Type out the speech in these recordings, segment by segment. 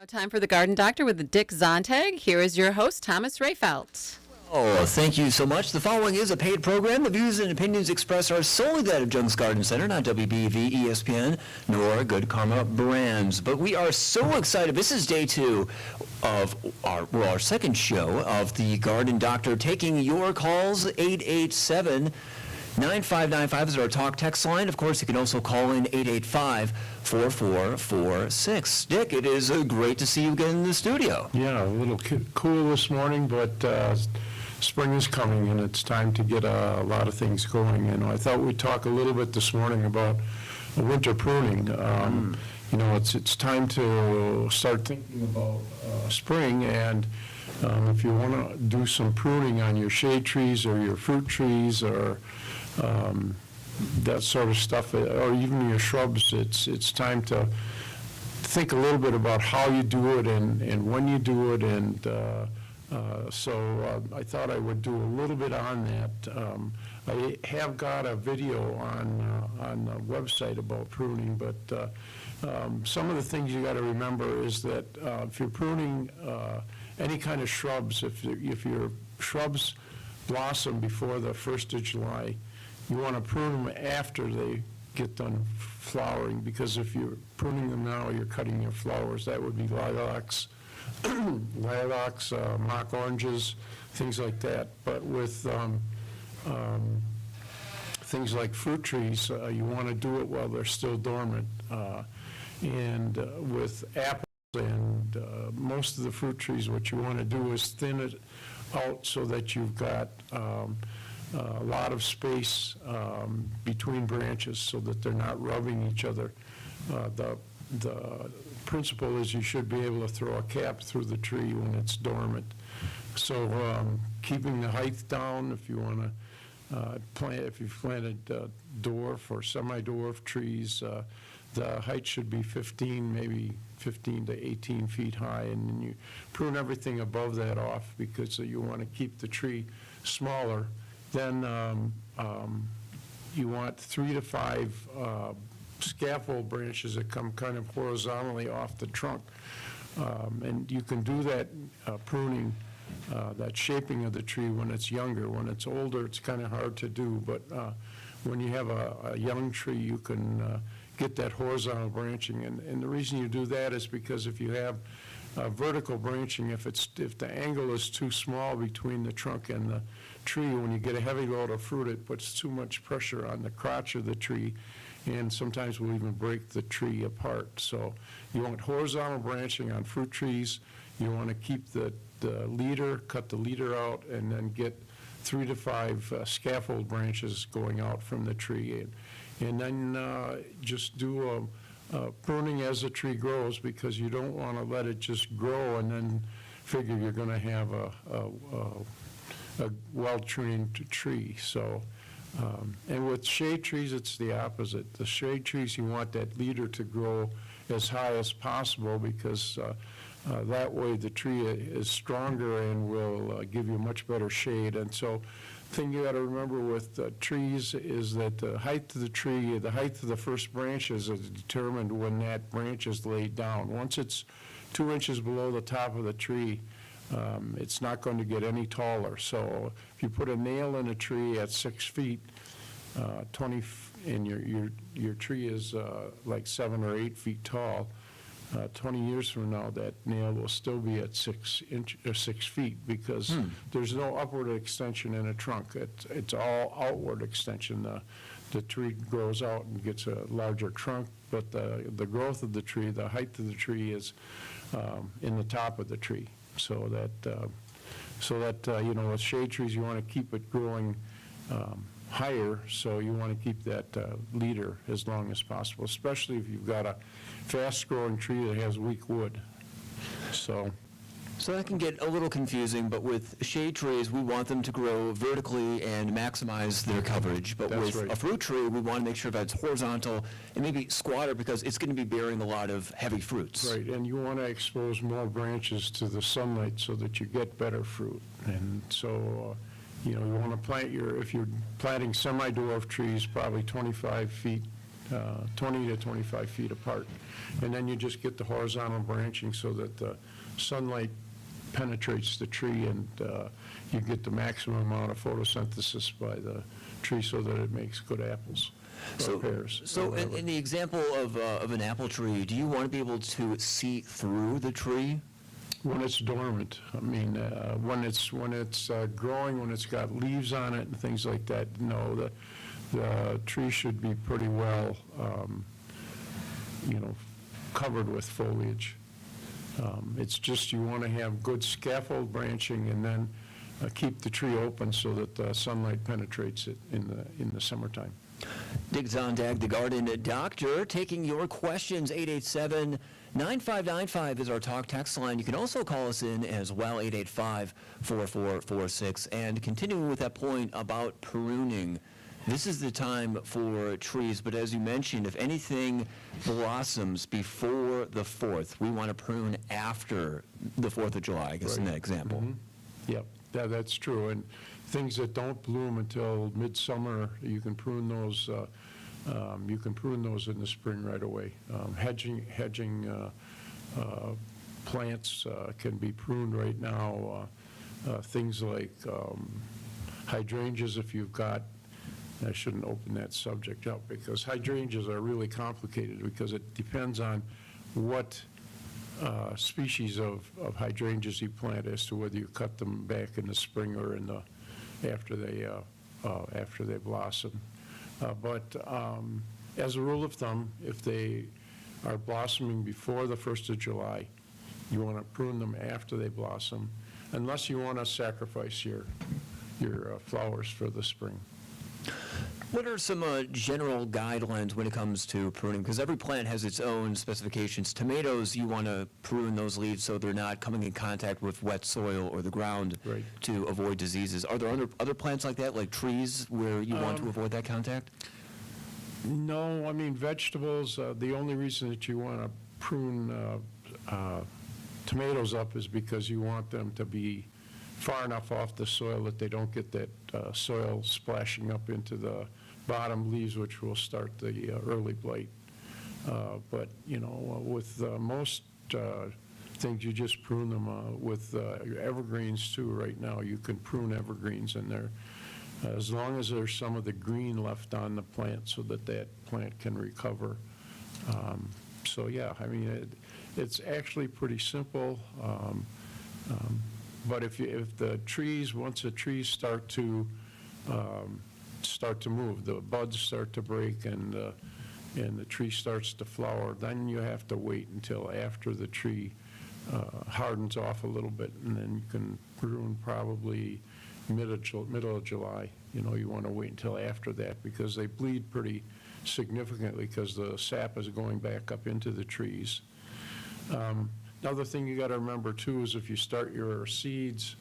Time for the Garden Doctor with Dick Zontag. Here is your host, Thomas Rayfelt. Oh, thank you so much. The following is a paid program. The views and opinions expressed are solely that of Jones Garden Center, not WBV, ESPN, nor Good Karma Brands. But we are so excited. This is day two of our second show of the Garden Doctor, taking your calls. 887-9595 is our talk text line. Of course, you can also call in 885-4446. Dick, it is great to see you again in the studio. Yeah, a little cool this morning, but spring is coming and it's time to get a lot of things going. And I thought we'd talk a little bit this morning about winter pruning. It's time to start thinking about spring, and if you want to do some pruning on your shade trees or your fruit trees or that sort of stuff, or even your shrubs, it's time to think a little bit about how you do it and when you do it, and so I thought I would do a little bit on that. I have got a video on the website about pruning, but some of the things you got to remember is that if you're pruning any kind of shrubs, if your shrubs blossom before the 1st of July, you want to prune them after they get done flowering, because if you're pruning them now, you're cutting your flowers. That would be lilacs, mock oranges, things like that. But with things like fruit trees, you want to do it while they're still dormant. And with apples and most of the fruit trees, what you want to do is thin it out so that you've got a lot of space between branches so that they're not rubbing each other. The principle is you should be able to throw a cap through the tree when it's dormant. So keeping the height down, if you want to if you've planted dwarf or semi-dwarf trees, the height should be maybe 15 to 18 feet high, and then you prune everything above that off because you want to keep the tree smaller. Then you want 3 to 5 scaffold branches that come kind of horizontally off the trunk. And you can do that pruning, that shaping of the tree when it's younger. When it's older, it's kind of hard to do, but when you have a young tree, you can get that horizontal branching. And the reason you do that is because if you have vertical branching, if the angle is too small between the trunk and the tree, when you get a heavy load of fruit, it puts too much pressure on the crotch of the tree, and sometimes will even break the tree apart. So you want horizontal branching on fruit trees. You want to keep the leader, cut the leader out, and then get 3 to 5 scaffold branches going out from the tree. And then just do pruning as the tree grows, because you don't want to let it just grow and then figure you're going to have a well-trained tree. So, and with shade trees, it's the opposite. The shade trees, you want that leader to grow as high as possible, because that way the tree is stronger and will give you much better shade. And so the thing you got to remember with trees is that the height of the tree, the height of the first branches is determined when that branch is laid down. Once it's 2 inches below the top of the tree, it's not going to get any taller. So if you put a nail in a tree at 6 feet, and your tree is like 7 or 8 feet tall, 20 years from now, that nail will still be at 6 feet, because there's no upward extension in a trunk. It's all outward extension. The tree grows out and gets a larger trunk, but the growth of the tree, the height of the tree is in the top of the tree. So that with shade trees, you want to keep it growing higher, so you want to keep that leader as long as possible, especially if you've got a fast-growing tree that has weak wood. So that can get a little confusing, but with shade trees, we want them to grow vertically and maximize their coverage. But That's with right. a fruit tree, we want to make sure that it's horizontal and maybe squatter, because it's going to be bearing a lot of heavy fruits. Right, and you want to expose more branches to the sunlight so that you get better fruit. And so, you want to plant if you're planting semi-dwarf trees, probably 25 feet 20 to 25 feet apart. And then you just get the horizontal branching so that the sunlight penetrates the tree, and you get the maximum amount of photosynthesis by the tree so that it makes good apples or pears. So in the example of an apple tree, do you want to be able to see through the tree? When it's dormant, I mean, when it's growing, when it's got leaves on it and things like that, no, the tree should be pretty well, covered with foliage. It's just you want to have good scaffold branching and then keep the tree open so that the sunlight penetrates it in the summertime. Dick Zondag, the Garden Doctor, taking your questions. 887-9595 is our talk text line. You can also call us in as well, 885-4446. And continuing with that point about pruning, this is the time for trees, but as you mentioned, if anything blossoms before the 4th, we want to prune after the 4th of July, I guess, in that example. Mm-hmm. Yep, that's true. And things that don't bloom until midsummer, you can prune those. You can prune those in the spring right away. Hedging plants can be pruned right now. Things like hydrangeas, if you've got. I shouldn't open that subject up because hydrangeas are really complicated because it depends on what species of hydrangeas you plant as to whether you cut them back in the spring or after they blossom. But as a rule of thumb, if they are blossoming before the 1st of July, you want to prune them after they blossom, unless you want to sacrifice your flowers for the spring. What are some general guidelines when it comes to pruning? Because every plant has its own specifications. Tomatoes, you want to prune those leaves so they're not coming in contact with wet soil or the ground Right. to avoid diseases. Are there other plants like that, like trees, where you want to avoid that contact? No, I mean, vegetables, the only reason that you want to prune tomatoes up is because you want them to be far enough off the soil that they don't get that soil splashing up into the bottom leaves, which will start the early blight. But, with most things, you just prune them. With evergreens, too, right now, you can prune evergreens, and they're as long as there's some of the green left on the plant so that plant can recover. So, yeah, I mean, it's actually pretty simple. But if the trees, once the trees start to move, the buds start to break and the tree starts to flower, then you have to wait until after the tree hardens off a little bit, and then you can prune probably middle of July. You want to wait until after that because they bleed pretty significantly because the sap is going back up into the trees. Another thing you got to remember, too, is if you start your seeds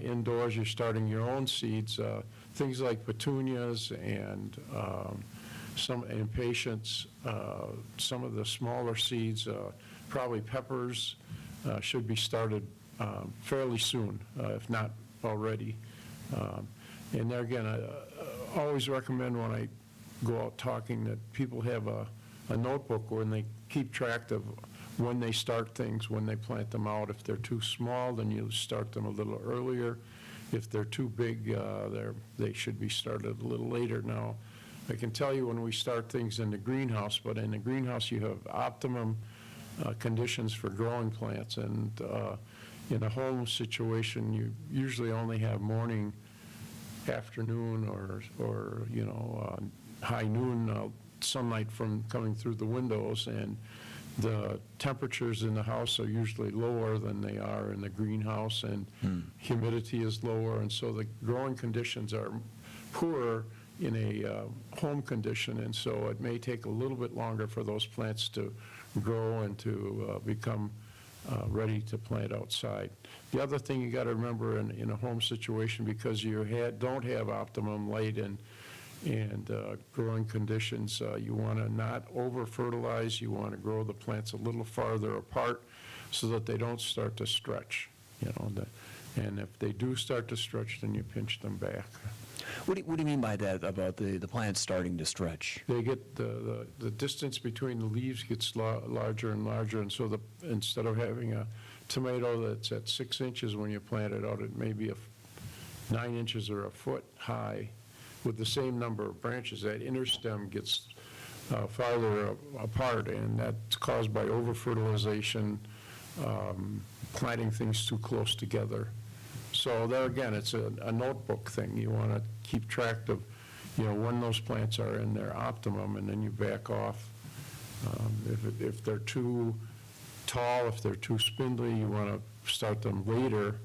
indoors, you're starting your own seeds, things like petunias and some impatiens, some of the smaller seeds, probably peppers, should be started fairly soon, if not already. And there again, I always recommend when I go out talking that people have a notebook when they keep track of when they start things, when they plant them out. If they're too small, then you start them a little earlier. If they're too big, they should be started a little later. Now, I can tell you when we start things in the greenhouse, but in the greenhouse you have optimum conditions for growing plants, and in a home situation, you usually only have morning, afternoon, or high noon sunlight from coming through the windows, and the temperatures in the house are usually lower than they are in the greenhouse, and humidity is lower, and so the growing conditions are poorer in a home condition, and so it may take a little bit longer for those plants to grow and to become ready to plant outside. The other thing you got to remember in a home situation, because you don't have optimum light and growing conditions, you want to not over-fertilize. You want to grow the plants a little farther apart so that they don't start to stretch. And if they do start to stretch, then you pinch them back. What do you mean by that, about the plants starting to stretch? They get, the distance between the leaves gets larger and larger, and so instead of having a tomato that's at 6 inches when you plant it out, it may be 9 inches or a foot high with the same number of branches. That inner stem gets farther apart, and that's caused by over-fertilization, planting things too close together. So there again, it's a notebook thing. You want to keep track of, when those plants are in their optimum, and then you back off. If they're too tall, if they're too spindly, you want to start them later.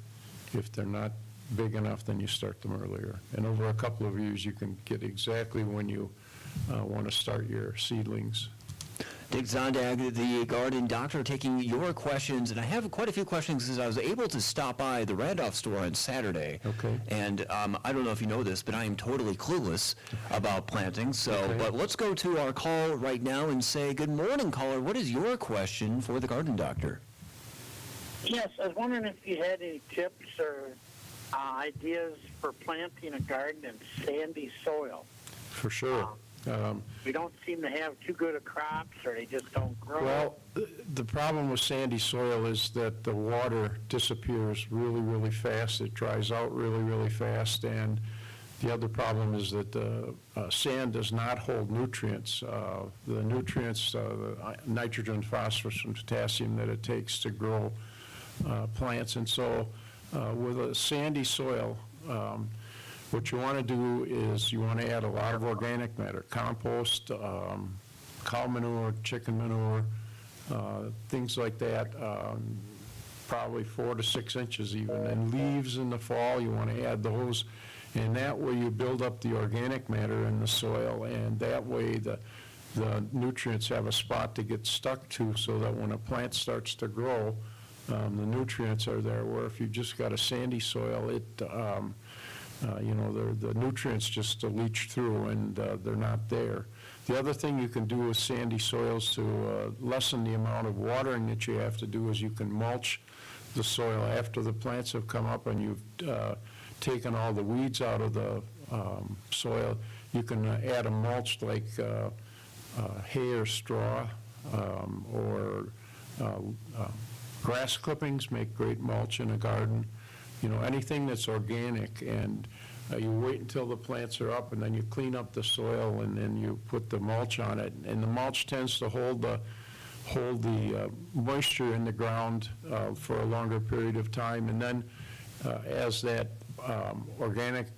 If they're not big enough, then you start them earlier. And over a couple of years, you can get exactly when you want to start your seedlings. Dick Zondag, the garden doctor, taking your questions, and I have quite a few questions because I was able to stop by the Randolph store on Saturday. Okay. And I don't know if you know this, but I am totally clueless about planting. So, Okay. But let's go to our call right now and say, good morning, caller. What is your question for the garden doctor? Yes, I was wondering if you had any tips or ideas for planting a garden in sandy soil. For sure. We don't seem to have too good of crops, or they just don't grow. Well, the problem with sandy soil is that the water disappears really, really fast. It dries out really, really fast, and the other problem is that the sand does not hold nutrients. The nutrients, the nitrogen, phosphorus, and potassium that it takes to grow plants. And so with a sandy soil, what you want to do is you want to add a lot of organic matter, compost, cow manure, chicken manure, things like that, probably 4 to 6 inches even. And leaves in the fall, you want to add those. And that way you build up the organic matter in the soil, and that way the nutrients have a spot to get stuck to, so that when a plant starts to grow, the nutrients are there. Where if you just got a sandy soil, the nutrients just leach through, and they're not there. The other thing you can do with sandy soils to lessen the amount of watering that you have to do is you can mulch the soil after the plants have come up and you've taken all the weeds out of the soil. You can add a mulch like hay or straw, or grass clippings make great mulch in a garden. Anything that's organic, and you wait until the plants are up, and then you clean up the soil, and then you put the mulch on it. And the mulch tends to hold the moisture in the ground for a longer period of time. And then as that organic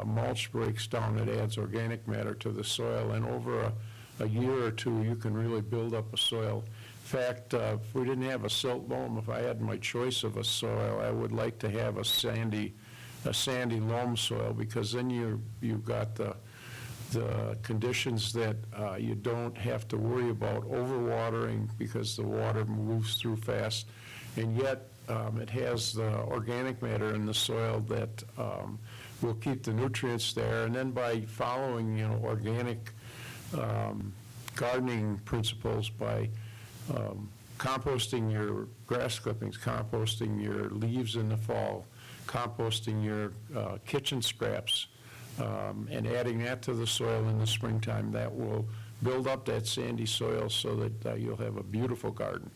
mulch breaks down, it adds organic matter to the soil. And over a year or two, you can really build up a soil. In fact, if we didn't have a silt loam, if I had my choice of a soil, I would like to have a sandy loam soil, because then you've got the conditions that you don't have to worry about overwatering, because the water moves through fast, and yet it has the organic matter in the soil that will keep the nutrients there. And then by following organic gardening principles, by composting your grass clippings, composting your leaves in the fall, composting your kitchen scraps, and adding that to the soil in the springtime, that will build up that sandy soil so that you'll have a beautiful garden.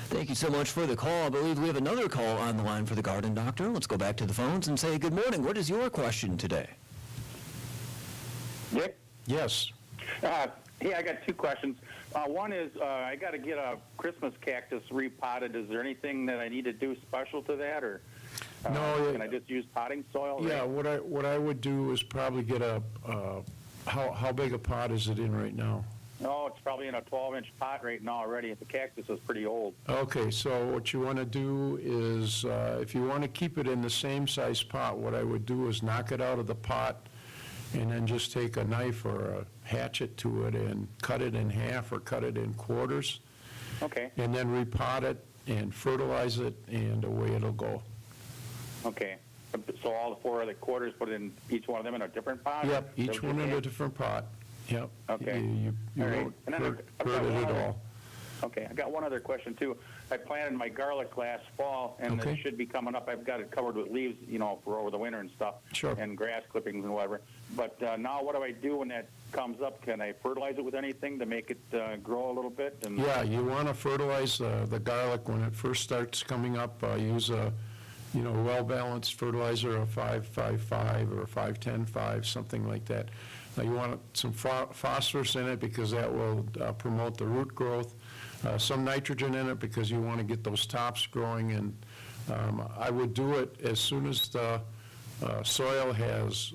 Thank you so much for the call. I believe we have another call on the line for the garden doctor. Let's go back to the phones and say good morning. What is your question today? Dick? Yes. Hey, I got two questions. One is I got to get a Christmas cactus repotted. Is there anything that I need to do special to that, or No. can I just use potting soil? Yeah, Right? what I would do is probably get how big a pot is it in right now? No, it's probably in a 12-inch pot right now already. The cactus is pretty old. Okay, so what you want to do is, if you want to keep it in the same size pot, what I would do is knock it out of the pot, and then just take a knife or a hatchet to it and cut it in half or cut it in quarters, Okay. and then repot it and fertilize it, and away it'll go. Okay. So all the 4 of the quarters, put in each one of them in a different pot? Yep, each Is that one what in you a different pot. Yep. Okay. You All right. won't And then hurt I've got it one at other- all. Okay, I got one other question too. I planted my garlic last fall, and Okay. it should be coming up. I've got it covered with leaves, for over the winter and stuff. Sure. And grass clippings and whatever. But now, what do I do when that comes up? Can I fertilize it with anything to make it grow a little bit? And Yeah, you want to fertilize the garlic when it first starts coming up. Use a, well-balanced fertilizer, a 5-5-5 or a 5-10-5, something like that. You want some phosphorus in it because that will promote the root growth. Some nitrogen in it because you want to get those tops growing. And I would do it as soon as the soil has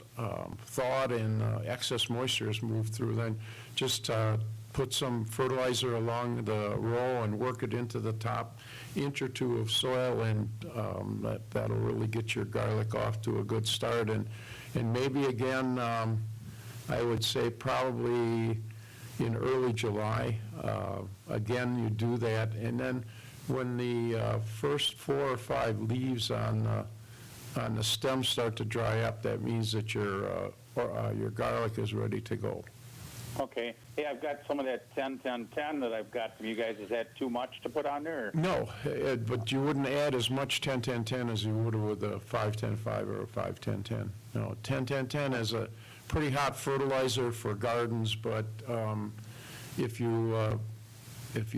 thawed and excess moisture has moved through. Then just put some fertilizer along the row and work it into the top inch or two of soil, and that'll really get your garlic off to a good start. And maybe again, I would say probably in early July, again, you do that. And then when the first 4 or 5 leaves on the stem start to dry up, that means that your garlic is ready to go. Okay. Hey, I've got some of that 10-10-10 that I've got from you guys. Is that too much to put on there? No, but you wouldn't add as much 10-10-10 as you would with a 5-10-5 or a 5-10-10. No, 10-10-10 is a pretty hot fertilizer for gardens, but if you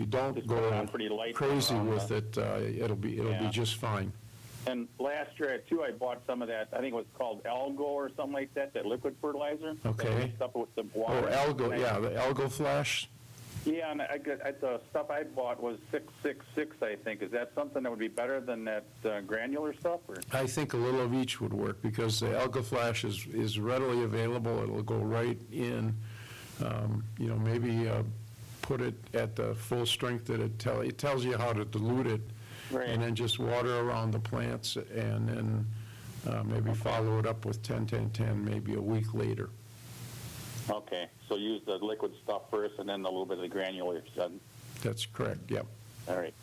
don't Just put it on go pretty light crazy around with it, it'll be Yeah. just fine. And last year, too, I bought some of that, I think it was called Algo or something like that liquid fertilizer. Okay. That mixed up with the Oh, water. Algo, yeah, the Algo Flash. Yeah, and the stuff I bought was 666, I think. Is that something that would be better than that granular stuff? Or? I think a little of each would work because the Alga Flash is readily available. It'll go right in. Maybe put it at the full strength that it tells you how to dilute it. Right. And then just water around the plants, and then maybe follow it up with 10-10-10 maybe a week later. Okay, so use the liquid stuff first and then a little bit of the granular. That's correct, yep. All right.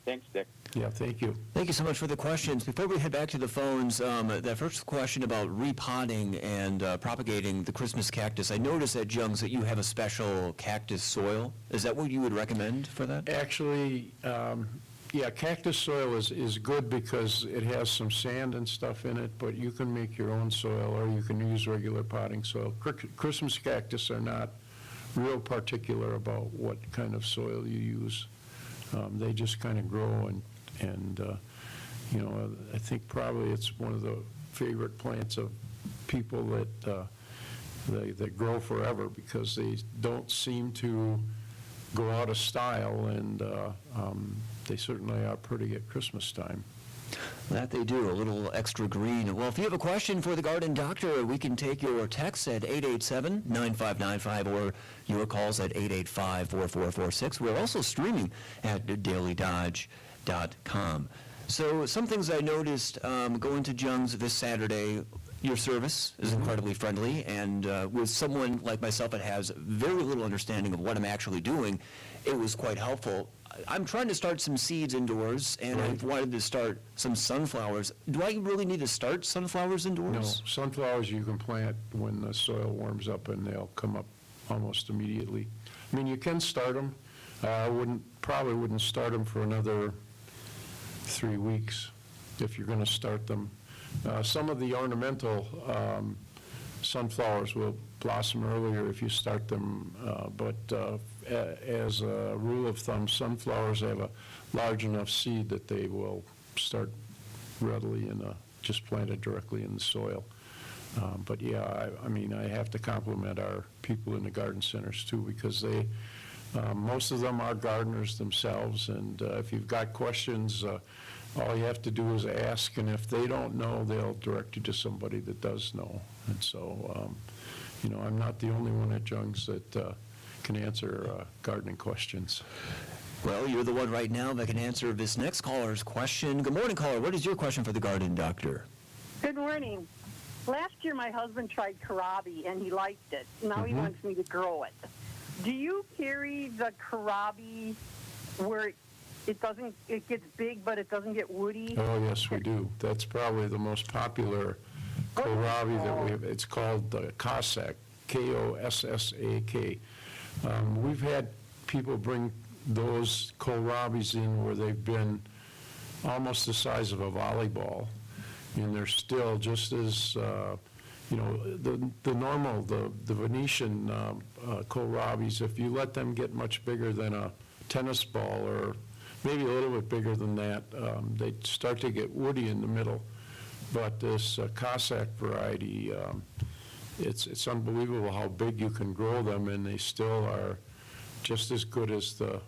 Thanks, Dick. Yeah, thank you. Thank you so much for the questions. Before we head back to the phones, that first question about repotting and propagating the Christmas cactus, I noticed at Jung's that you have a special cactus soil. Is that what you would recommend for that? Actually, yeah, cactus soil is good because it has some sand and stuff in it, but you can make your own soil or you can use regular potting soil. Christmas cactus are not real particular about what kind of soil you use. They just kind of grow and I think probably it's one of the favorite plants of people that grow forever because they don't seem to go out of style, and they certainly are pretty at Christmas time. That they do, a little extra green. Well, if you have a question for the garden doctor, we can take your texts at 887-9595 or your calls at 885-4446. We're also streaming at dailydodge.com. So some things I noticed going to Jung's this Saturday, your service is incredibly friendly, and with someone like myself that has very little understanding of what I'm actually doing, it was quite helpful. I'm trying to start some seeds indoors, and I've wanted to start some sunflowers. Do I really need to start sunflowers No, indoors? sunflowers you can plant when the soil warms up, and they'll come up almost immediately. I mean, you can start them. I probably wouldn't start them for another 3 weeks if you're going to start them. Some of the ornamental sunflowers will blossom earlier if you start them, but as a rule of thumb, sunflowers have a large enough seed that they will start readily just planted directly in the soil. But yeah, I have to compliment our people in the garden centers too, because most of them are gardeners themselves, and if you've got questions, all you have to do is ask, and if they don't know, they'll direct you to somebody that does know. And so, I'm not the only one at Jung's that can answer gardening questions. Well, you're the one right now that can answer this next caller's question. Good morning, caller. What is your question for the garden doctor? Good morning. Last year, my husband tried kohlrabi, and he liked it. Now he wants me to grow it. Do you carry the kohlrabi where it gets big, but it doesn't get woody? Oh, yes, we do. That's probably the most popular kohlrabi that we have. It's called Cossack, K-O-S-S-A-K. We've had people bring those kohlrabis in where they've been almost the size of a volleyball, and they're still just as, the normal, the Venetian kohlrabis, if you let them get much bigger than a tennis ball or maybe a little bit bigger than that, they start to get woody in the middle. But this Cossack variety, it's unbelievable how big you can grow them, and they still are just as good as the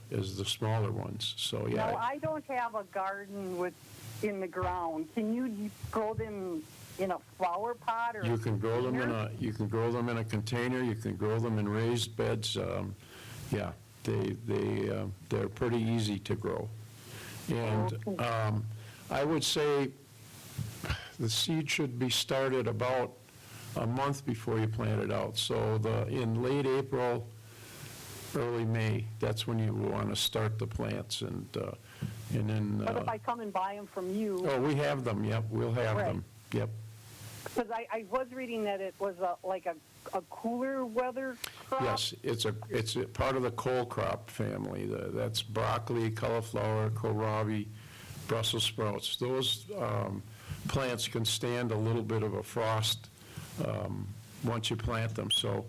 smaller ones. So yeah. Now, I don't have a garden in the ground. Can you grow them in a flower pot or? You can grow them container? you can grow them in a container. You can grow them in raised beds. Yeah, they're pretty easy to grow. And I would say the seed should be started about a month before you plant it out. So in late April, early May, that's when you want to start the plants, and then. But if I come and buy them from you? Oh, we have them. Yep, we'll have Right. them. Yep. Because I was reading that it was like a cooler weather crop. Yes, it's a part of the cole crop family. That's broccoli, cauliflower, kohlrabi, Brussels sprouts. Those plants can stand a little bit of a frost once you plant them. So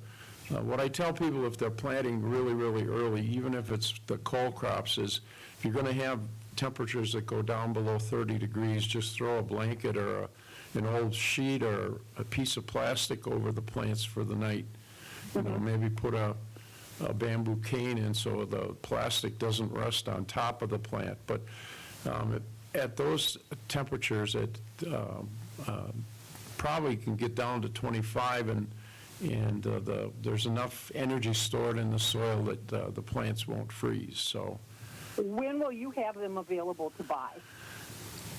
what I tell people if they're planting really, really early, even if it's the cole crops, is if you're going to have temperatures that go down below 30 degrees, just throw a blanket or an old sheet or a piece of plastic over the plants for the night. You know, maybe put a bamboo cane in so the plastic doesn't rust on top of the plant. But at those temperatures, it probably can get down to 25, and there's enough energy stored in the soil that the plants won't freeze. So When will you have them available to buy?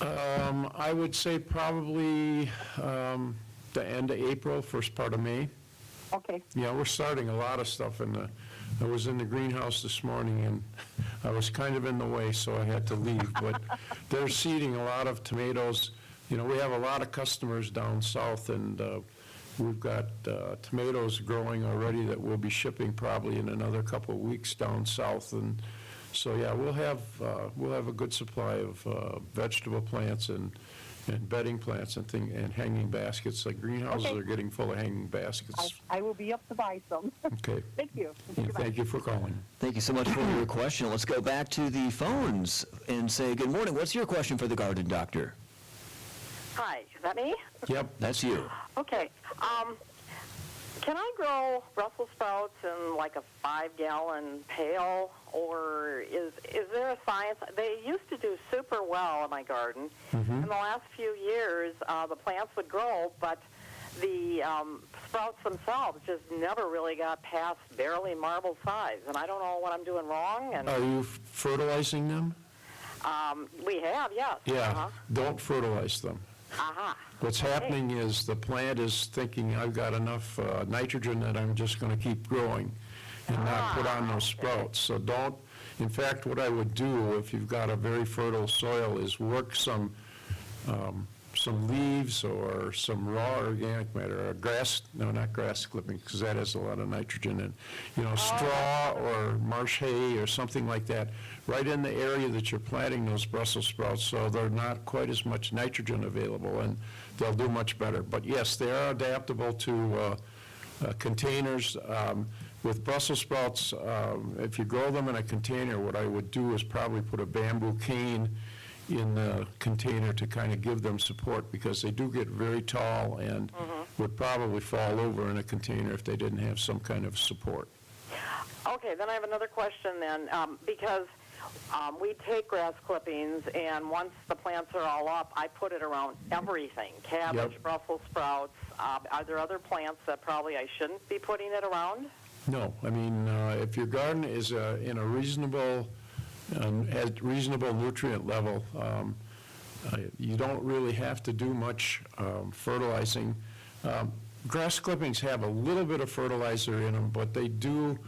I would say probably the end of April, first part of May. Okay. Yeah, we're starting a lot of stuff I was in the greenhouse this morning, and I was kind of in the way, so I had to leave. But they're seeding a lot of tomatoes. You know, we have a lot of customers down south, and we've got tomatoes growing already that we'll be shipping probably in another couple of weeks down south. And so, yeah, we'll have a good supply of vegetable plants and bedding plants and hanging baskets. The greenhouses Okay. are getting full of hanging baskets. I will be up to buy some. Okay. Thank you. Yeah, thank you for calling. Thank you so much for your question. Let's go back to the phones and say good morning. What's your question for the garden doctor? Hi, is that me? Yep. That's you. Okay. Can I grow Brussels sprouts in like a 5-gallon pail, or is there a science? They used to do super well in my garden. In the last few years, the plants would grow, but the sprouts themselves just never really got past barely marble size, and I don't know what I'm doing wrong. And Are you fertilizing them? we have, yes. Yeah. Don't fertilize them. What's Okay. happening is the plant is thinking, I've got enough nitrogen that I'm just going to keep growing and not put on those sprouts. So don't, in fact, what I would do if you've got a very fertile soil is work some leaves or some raw organic matter, or not grass clippings, because that has a lot of nitrogen in, straw or marsh hay or something like that, right in the area that you're planting those Brussels sprouts, so they're not quite as much nitrogen available, and they'll do much better. But yes, they are adaptable to containers. With Brussels sprouts, if you grow them in a container, what I would do is probably put a bamboo cane in the container to kind of give them support, because they do get very tall and would probably fall over in a container if they didn't have some kind of support. Okay, then I have another question then, because we take grass clippings, and once the plants are all up, I put it around everything, cabbage, Yep. Brussels sprouts. Are there other plants that probably I shouldn't be putting it around? No, I mean, if your garden is in a reasonable nutrient level, you don't really have to do much fertilizing. Grass clippings have a little bit of fertilizer in them, but they do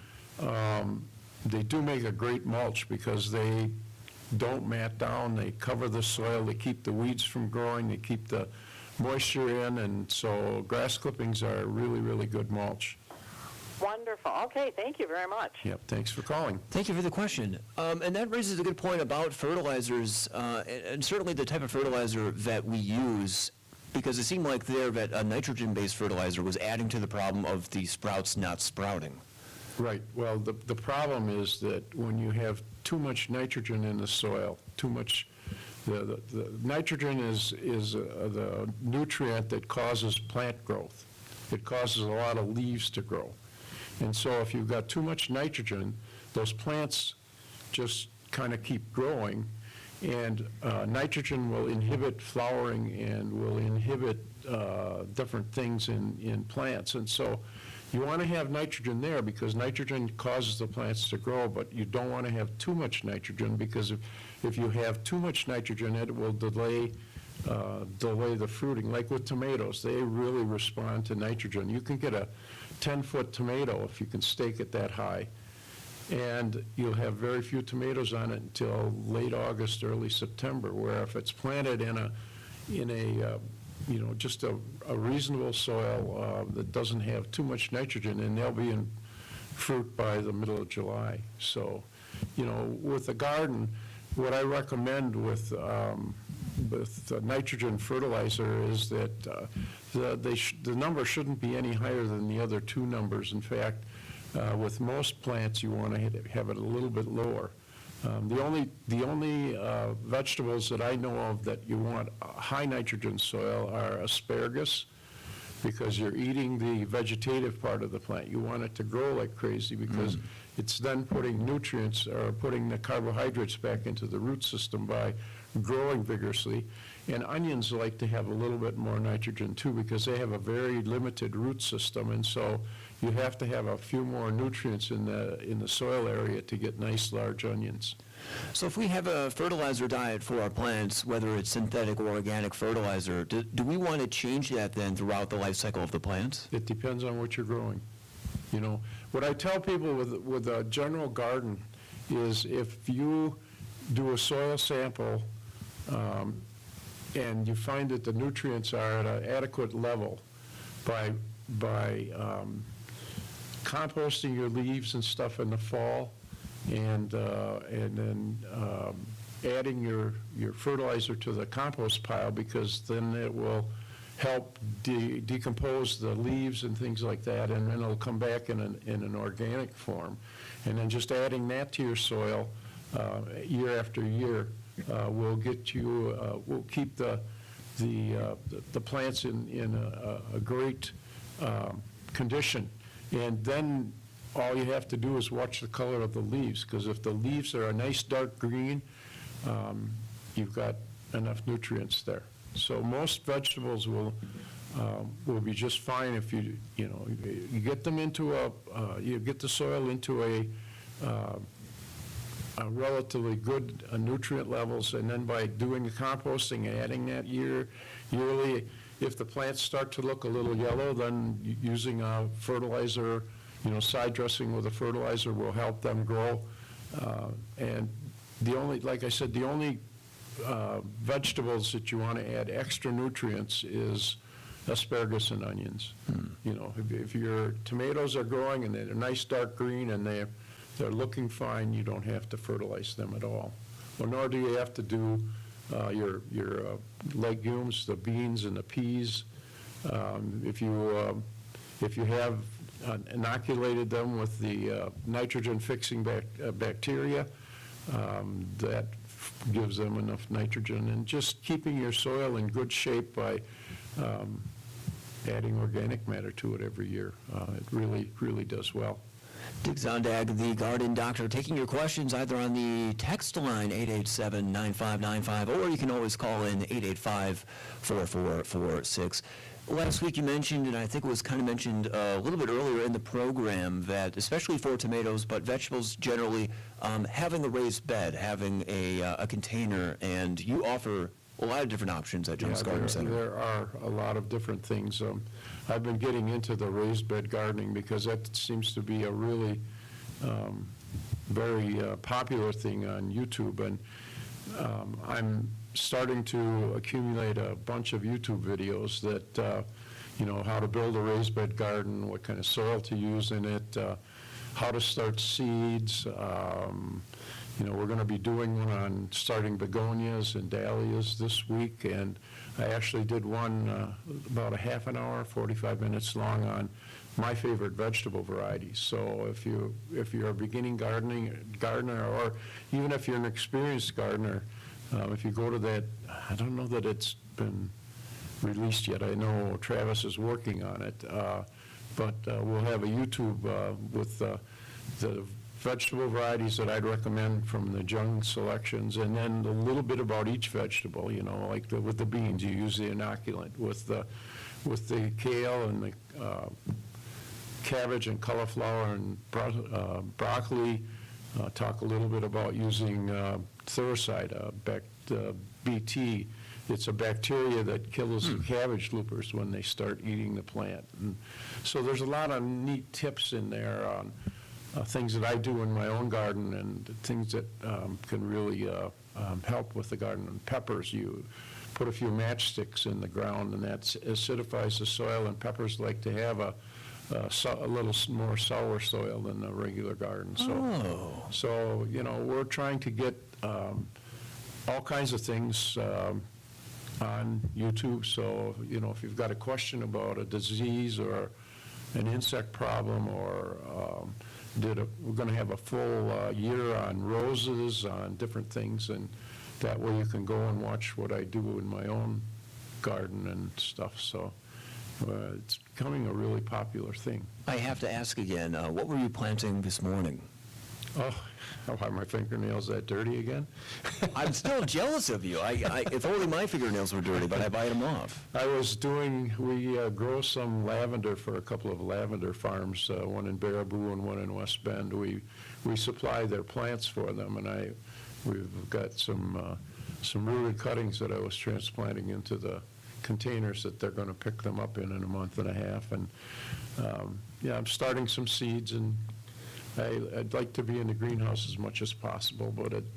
make a great mulch, because they don't mat down, they cover the soil, they keep the weeds from growing, they keep the moisture in, and so grass clippings are really, really good mulch. Wonderful. Okay, thank you very much. Yep, thanks for calling. Thank you for the question. And that raises a good point about fertilizers, and certainly the type of fertilizer that we use, because it seemed like there that a nitrogen-based fertilizer was adding to the problem of the sprouts not sprouting. Right. Well, the problem is that when you have too much nitrogen in the soil, too much, the nitrogen is the nutrient that causes plant growth. It causes a lot of leaves to grow. And so if you've got too much nitrogen, those plants just kind of keep growing, and nitrogen will inhibit flowering and will inhibit different things in plants. And so you want to have nitrogen there because nitrogen causes the plants to grow, but you don't want to have too much nitrogen, because if you have too much nitrogen, it will delay the fruiting. Like with tomatoes, they really respond to nitrogen. You can get a 10-foot tomato if you can stake it that high, and you'll have very few tomatoes on it until late August, early September, where if it's planted in a just a reasonable soil that doesn't have too much nitrogen, and they'll be in fruit by the middle of July. So, with the garden, what I recommend with nitrogen fertilizer is that the number shouldn't be any higher than the other two numbers. In fact, with most plants, you want to have it a little bit lower. The only vegetables that I know of that you want high nitrogen soil are asparagus, because you're eating the vegetative part of the plant. You want it to grow like crazy because it's then putting nutrients or putting the carbohydrates back into the root system by growing vigorously. And onions like to have a little bit more nitrogen too, because they have a very limited root system, and so you have to have a few more nutrients in the soil area to get nice large onions. So if we have a fertilizer diet for our plants, whether it's synthetic or organic fertilizer, do we want to change that then throughout the life cycle of the plants? It depends on what you're growing. What I tell people with a general garden is if you do a soil sample and you find that the nutrients are at an adequate level by composting your leaves and stuff in the fall, and then adding your fertilizer to the compost pile, because then it will help decompose the leaves and things like that, and then it'll come back in an organic form. And then just adding that to your soil year after year will get you, will keep the plants in a great condition. And then all you have to do is watch the color of the leaves, because if the leaves are a nice dark green, you've got enough nutrients there. So most vegetables will be just fine if you get them into you get the soil into a relatively good nutrient levels, and then by doing the composting and adding that yearly, if the plants start to look a little yellow, then using a fertilizer, side dressing with a fertilizer will help them grow. And like I said, the only vegetables that you want to add extra nutrients is asparagus and onions. If your tomatoes are growing and they're nice dark green and they're looking fine, you don't have to fertilize them at all. Or nor do you have to do your legumes, the beans and the peas. If you have inoculated them with the nitrogen-fixing bacteria, that gives them enough nitrogen. And just keeping your soil in good shape by adding organic matter to it every year, it really, really does well. Dick Zondag, the Garden Doctor, taking your questions either on the text line 887-9595, or you can always call in 885-4446. Last week you mentioned, and I think it was kind of mentioned a little bit earlier in the program, that especially for tomatoes, but vegetables generally, having a raised bed, having a container, and you offer a lot of different options at Jones Garden Center. There are a lot of different things. I've been getting into the raised bed gardening because that seems to be a really very popular thing on YouTube, and I'm starting to accumulate a bunch of YouTube videos that how to build a raised bed garden, what kind of soil to use in it, how to start seeds. We're going to be doing one on starting begonias and dahlias this week, and I actually did one about a half an hour, 45 minutes long on my favorite vegetable varieties. So if you're a beginning gardener, or even if you're an experienced gardener, if you go to that, I don't know that it's been released yet. I know Travis is working on it, but we'll have a YouTube with the vegetable varieties that I'd recommend from the Jung selections, and then a little bit about each vegetable. Like with the beans, you use the inoculant. With the kale and the cabbage and cauliflower and broccoli, talk a little bit about using Thuricide, BT. It's a bacteria that kills the cabbage loopers when they start eating the plant. And so there's a lot of neat tips in there on things that I do in my own garden, and things that can really help with the garden. And peppers, you put a few matchsticks in the ground, and that acidifies the soil, and peppers like to have a little more sour soil than the regular garden. So we're trying to get all kinds of things on YouTube. So, if you've got a question about a disease or an insect problem, or we're going to have a full year on roses, on different things, and that way you can go and watch what I do in my own garden and stuff. So it's becoming a really popular thing. I have to ask again, what were you planting this morning? Oh, are my fingernails that dirty again? I'm still jealous of you. If only my fingernails were dirty, but I bite them off. We grow some lavender for a couple of lavender farms, one in Baraboo and one in West Bend. We supply their plants for them, and we've got some rooted cuttings that I was transplanting into the containers that they're going to pick them up in a month and a half. And I'm starting some seeds, and I'd like to be in the greenhouse as much as possible, but it's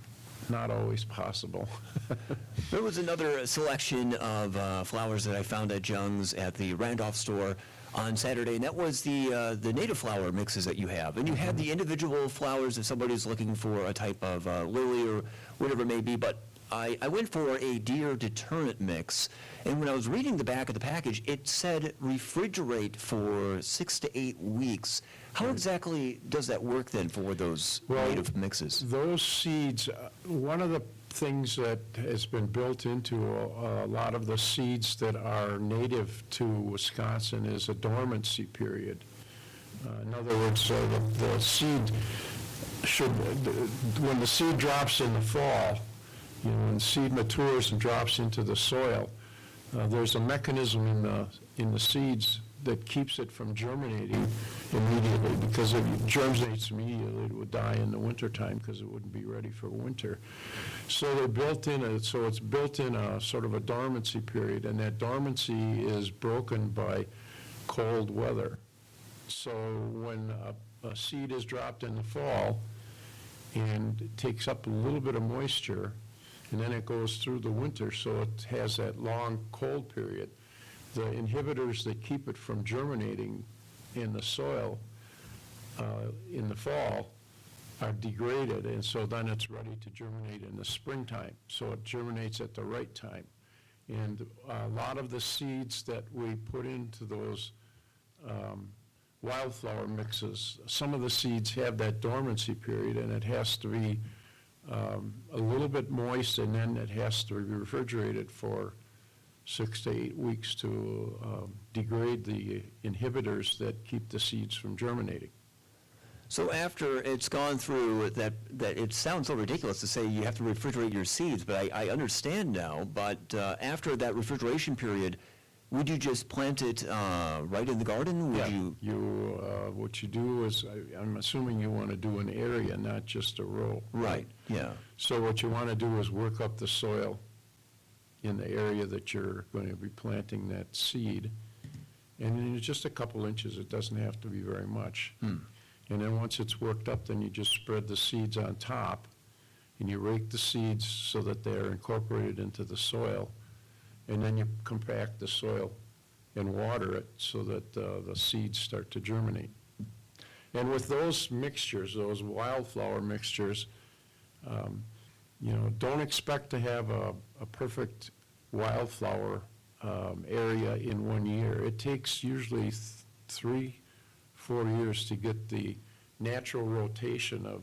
not always possible. There was another selection of flowers that I found at Jung's at the Randolph store on Saturday, and that was the native flower mixes that you have. And you have the individual flowers if somebody's looking for a type of lily or whatever it may be, but I went for a deer deterrent mix, and when I was reading the back of the package, it said refrigerate for 6 to 8 weeks. How exactly does that work then for those native mixes? Those seeds, one of the things that has been built into a lot of the seeds that are native to Wisconsin is a dormancy period. In other words, the seed when the seed drops in the fall, when the seed matures and drops into the soil, there's a mechanism in the seeds that keeps it from germinating immediately, because if it germinates immediately, it would die in the wintertime because it wouldn't be ready for winter. So it's built in a sort of a dormancy period, and that dormancy is broken by cold weather. So when a seed is dropped in the fall and it takes up a little bit of moisture, and then it goes through the winter, so it has that long cold period. The inhibitors that keep it from germinating in the soil in the fall are degraded, and so then it's ready to germinate in the springtime. So it germinates at the right time. And a lot of the seeds that we put into those wildflower mixes, some of the seeds have that dormancy period, and it has to be a little bit moist, and then it has to be refrigerated for 6 to 8 weeks to degrade the inhibitors that keep the seeds from germinating. So after it's gone through that it sounds so ridiculous to say you have to refrigerate your seeds, but I understand now. But after that refrigeration period, would you just plant it right in the garden? What you do is, I'm assuming you want to do an area, not just a row. Right, yeah. So what you want to do is work up the soil in the area that you're going to be planting that seed. And then it's just a couple inches. It doesn't have to be very much. And then once it's worked up, then you just spread the seeds on top, and you rake the seeds so that they're incorporated into the soil, and then you compact the soil and water it so that the seeds start to germinate. And with those mixtures, those wildflower mixtures, don't expect to have a perfect wildflower area in 1 year. It takes usually 3-4 years to get the natural rotation of,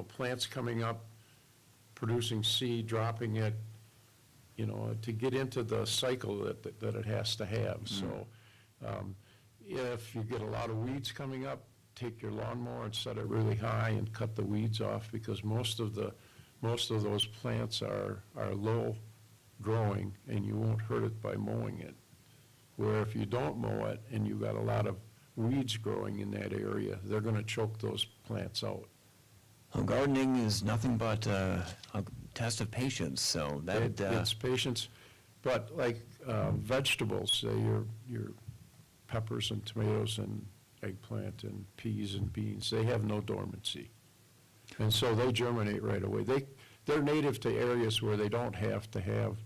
plants coming up, producing seed, dropping it, to get into the cycle that it has to have. So if you get a lot of weeds coming up, take your lawnmower and set it really high and cut the weeds off, because most of those plants are low growing, and you won't hurt it by mowing it. Where if you don't mow it and you've got a lot of weeds growing in that area, they're going to choke those plants out. Well, gardening is nothing but a test of patience, so that... It's patience, but like vegetables, say your peppers and tomatoes and eggplant and peas and beans, they have no dormancy. And so they germinate right away. They're native to areas where they don't have to have,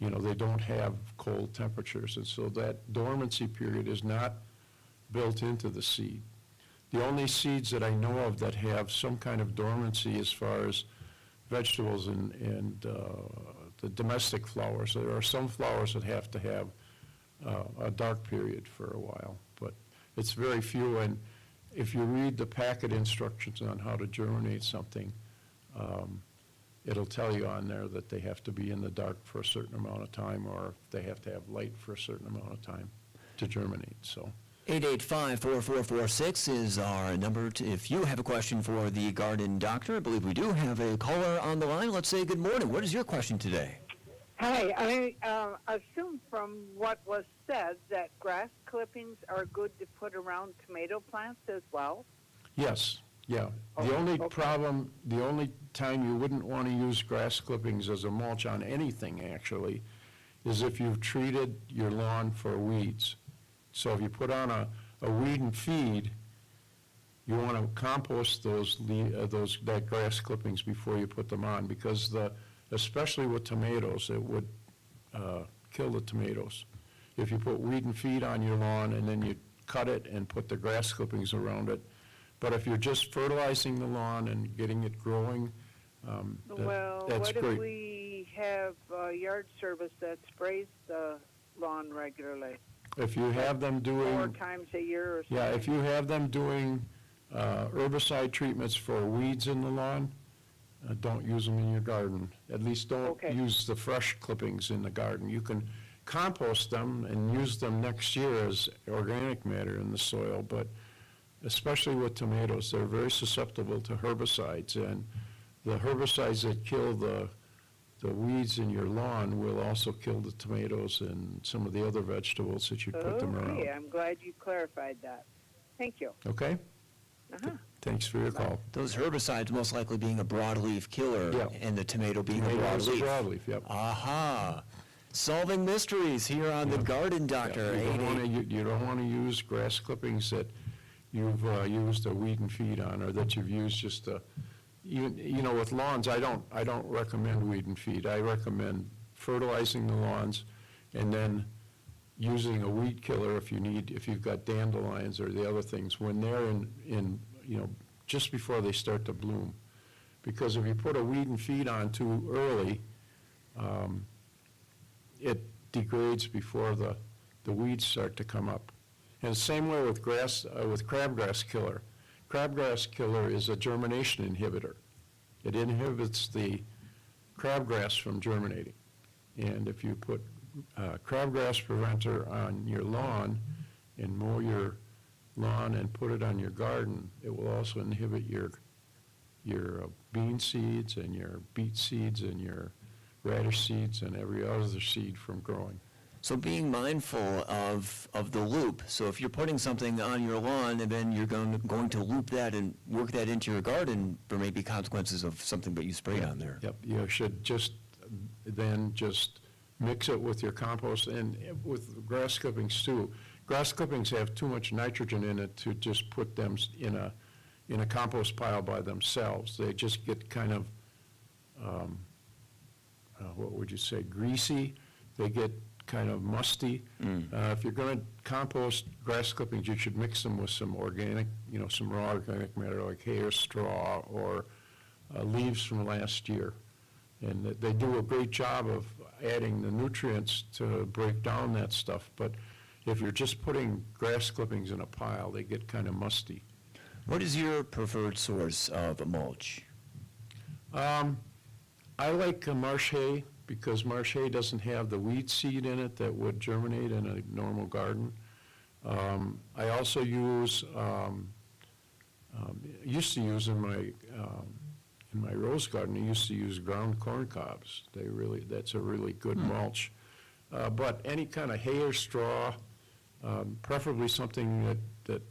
they don't have cold temperatures. And so that dormancy period is not built into the seed. The only seeds that I know of that have some kind of dormancy as far as vegetables and the domestic flowers. There are some flowers that have to have a dark period for a while, but it's very few. And if you read the packet instructions on how to germinate something, it'll tell you on there that they have to be in the dark for a certain amount of time, or they have to have light for a certain amount of time to germinate. So 885-4446 is our number if you have a question for the garden doctor. I believe we do have a caller on the line. Let's say good morning. What is your question today? Hi, I assume from what was said that grass clippings are good to put around tomato plants as well? yes, yeah. Oh, The only okay. problem, the only time you wouldn't want to use grass clippings as a mulch on anything, actually, is if you've treated your lawn for weeds. So if you put on a weed and feed, you want to compost that grass clippings before you put them on, because especially with tomatoes, it would kill the tomatoes. If you put weed and feed on your lawn and then you cut it and put the grass clippings around it. But if you're just fertilizing the lawn and getting it growing, Well, that's what great. if we have a yard service that sprays the lawn regularly, If you have them 4 doing, times a year or something? yeah, if you have them doing herbicide treatments for weeds in the lawn, don't use them in your garden. At least don't Okay. use the fresh clippings in the garden. You can compost them and use them next year as organic matter in the soil, but especially with tomatoes, they're very susceptible to herbicides, and the herbicides that kill the weeds in your lawn will also kill the tomatoes and some of the other vegetables that you put them around. Okay, I'm glad you clarified that. Thank you. Okay? Uh-huh. Thanks for your call. Those herbicides most likely being a broadleaf killer, Yeah. and the tomato being Tomato a is a broadleaf. broadleaf, yep. Aha! Solving mysteries here on the Garden Doctor. You don't want to use grass clippings that you've used a weed and feed on, or that you've used just even, with lawns, I don't recommend weed and feed. I recommend fertilizing the lawns and then using a weed killer if you've got dandelions or the other things when they're in just before they start to bloom. Because if you put a weed and feed on too early, it degrades before the weeds start to come up. And the same way with crabgrass killer. Crabgrass killer is a germination inhibitor. It inhibits the crabgrass from germinating. And if you put crabgrass preventer on your lawn and mow your lawn and put it on your garden, it will also inhibit your bean seeds and your beet seeds and your radish seeds and every other seed from growing. So being mindful of the loop. So if you're putting something on your lawn and then you're going to loop that and work that into your garden, there may be consequences of something that you sprayed on there. Yep, you should just mix it with your compost, and with grass clippings too. Grass clippings have too much nitrogen in it to just put them in a compost pile by themselves. They just get kind of, what would you say, greasy. They get kind of musty. If you're going to compost grass clippings, you should mix them with some organic, some raw organic matter like hay or straw or leaves from last year. And they do a great job of adding the nutrients to break down that stuff. But if you're just putting grass clippings in a pile, they get kind of musty. What is your preferred source of mulch? I like marsh hay because marsh hay doesn't have the weed seed in it that would germinate in a normal garden. I also use, used to use in my rose garden, I used to use ground corn cobs. That's a really good mulch. But any kind of hay or straw, preferably something that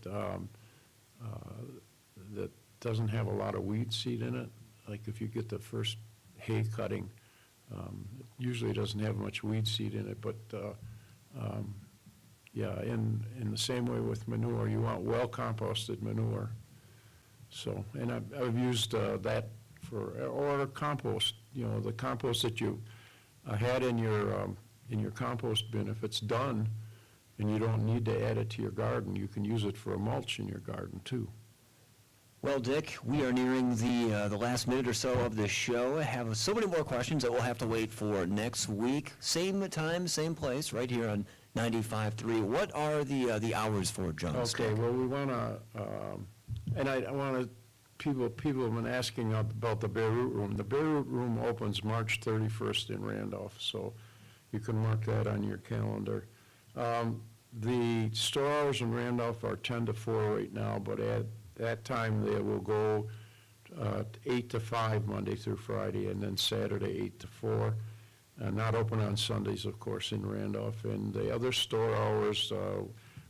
doesn't have a lot of weed seed in it. Like if you get the first hay cutting, it usually doesn't have much weed seed in it, but yeah, in the same way with manure, you want well composted manure. So, and I've used that or compost, the compost that you had in your compost bin. If it's done and you don't need to add it to your garden, you can use it for a mulch in your garden too. Well, Dick, we are nearing the last minute or so of this show. I have so many more questions that we'll have to wait for next week. Same time, same place, right here on 95.3. What are the hours for Jones? Okay, well, we want to, and I want to, people have been asking about the Bare Root Room. The Bare Root Room opens March 31st in Randolph, so you can mark that on your calendar. The store hours in Randolph are 10 to 4 right now, but at that time they will go 8 to 5 Monday through Friday, and then Saturday 8 to 4. Not open on Sundays, of course, in Randolph. And the other store hours,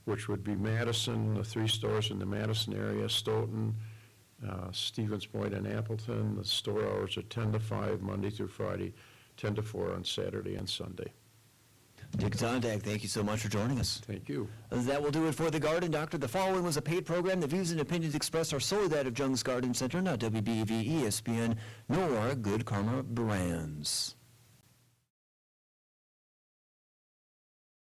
which would be Madison, the 3 stores in the Madison area, Stoughton, Stevens Point, and Appleton, the store hours are 10 to 5 Monday through Friday, 10 to 4 on Saturday and Sunday. Dick Zondag, thank you so much for joining us. Thank you. That will do it for The Garden Doctor. The following was a paid program. The views and opinions expressed are solely that of Jung's Garden Center, not WBEV, ESPN, nor Good Karma Brands.